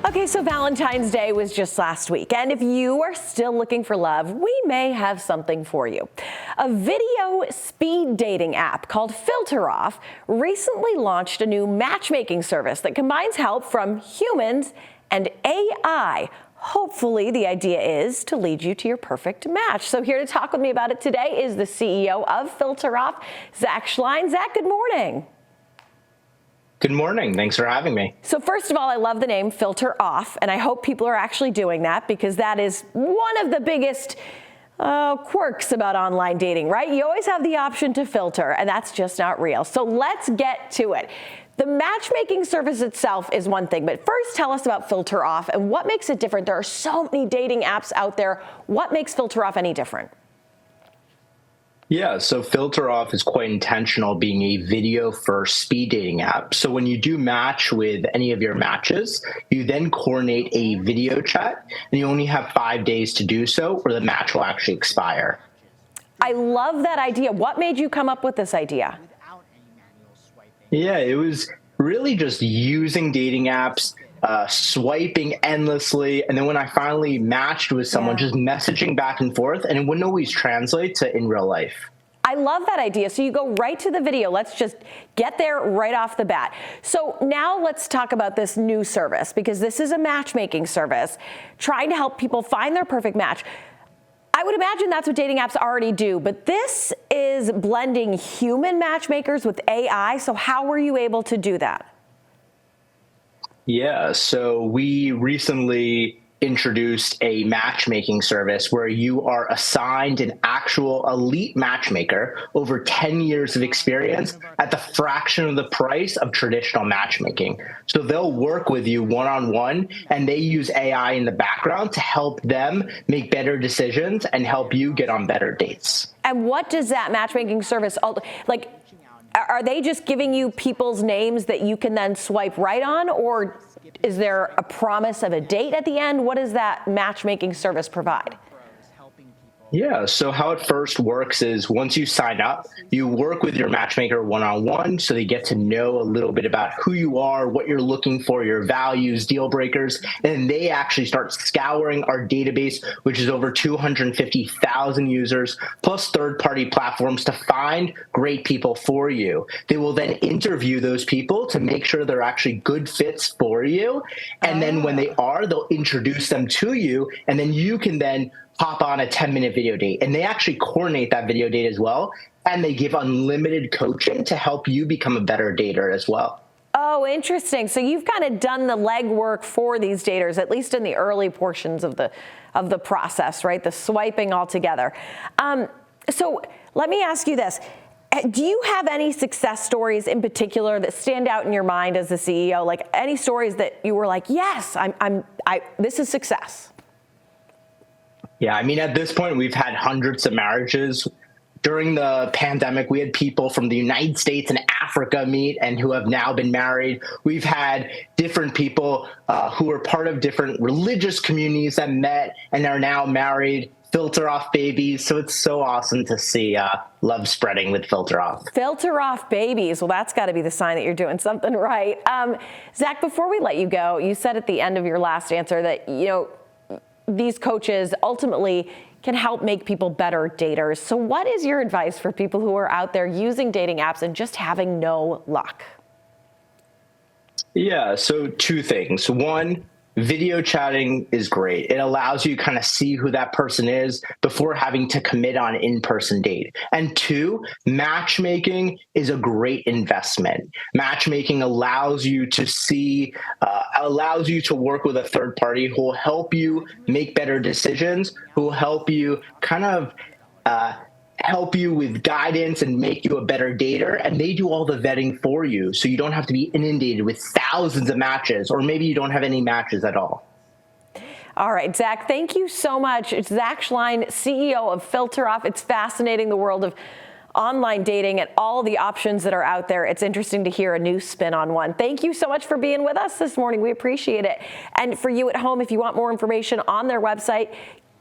Okay, so Valentine's Day was just last week, and if you are still looking for love, we may have something for you. A video speed dating app called Filteroff recently launched a new matchmaking service that combines help from humans and AI. Hopefully, the idea is to lead you to your perfect match. So here to talk with me about it today is the CEO of Filteroff, Zach Schleien. Zach, good morning. Good morning. Thanks for having me. So first of all, I love the name Filteroff, and I hope people are actually doing that because that is one of the biggest quirks about online dating, right? You always have the option to filter, and that's just not real. So let's get to it. The matchmaking service itself is one thing, but first tell us about Filteroff and what makes it different. There are so many dating apps out there. What makes Filteroff any different? Yeah, so Filteroff is quite intentional, being a video-first speed dating app. So when you do match with any of your matches, you then coordinate a video chat, and you only have 5 days to do so, or the match will actually expire. I love that idea. What made you come up with this idea? Yeah, it was really just using dating apps, swiping endlessly, and then when I finally matched with someone, just messaging back and forth, and it wouldn't always translate to in real life. I love that idea. So you go right to the video. Let's just get there right off the bat. So now let's talk about this new service, because this is a matchmaking service trying to help people find their perfect match. I would imagine that's what dating apps already do, but this is blending human matchmakers with AI. So how were you able to do that? Yeah, so we recently introduced a matchmaking service where you are assigned an actual elite matchmaker over 10 years of experience at the fraction of the price of traditional matchmaking. So they'll work with you one-on-one, and they use AI in the background to help them make better decisions and help you get on better dates. And what does that matchmaking service, like, are they just giving you people's names that you can then swipe right on, or is there a promise of a date at the end? What does that matchmaking service provide? Yeah, so how it first works is once you sign up, you work with your matchmaker one-on-one, so they get to know a little bit about who you are, what you're looking for, your values, deal breakers, and they actually start scouring our database, which is over 250,000 users, plus third-party platforms to find great people for you. They will then interview those people to make sure they're actually good fits for you, and then when they are, they'll introduce them to you, and then you can then hop on a 10-minute video date. And they actually coordinate that video date as well. And they give unlimited coaching to help you become a better dater as well. Oh, interesting. So you've kind of done the legwork for these daters, at least in the early portions of the process, right? The swiping altogether. So let me ask you this. Do you have any success stories in particular that stand out in your mind as the CEO? Like any stories that you were like, yes, this is success? Yeah, I mean, at this point, we've had hundreds of marriages. During the pandemic, we had people from the United States and Africa meet and who have now been married. We've had different people who are part of different religious communities that met and are now married. Filteroff babies. So it's so awesome to see love spreading with Filteroff. Filteroff babies. Well, that's got to be the sign that you're doing something right. Zach, before we let you go, you said at the end of your last answer that, these coaches ultimately can help make people better daters. So what is your advice for people who are out there using dating apps and just having no luck? Yeah, so two things. One, video chatting is great. It allows you to kind of see who that person is before having to commit on an in-person date. And two, matchmaking is a great investment. Matchmaking allows you to work with a third party who will help you make better decisions, who will help you kind of help you with guidance and make you a better dater, and they do all the vetting for you, so you don't have to be inundated with thousands of matches, or maybe you don't have any matches at all. All right, Zach, thank you so much. It's Zach Schleien, CEO of Filteroff. It's fascinating, the world of online dating and all the options that are out there. It's interesting to hear a new spin on one. Thank you so much for being with us this morning. We appreciate it. And for you at home, if you want more information on their website,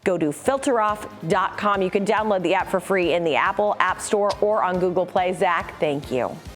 go to filteroff.com. You can download the app for free in the Apple App Store or on Google Play. Zach, thank you.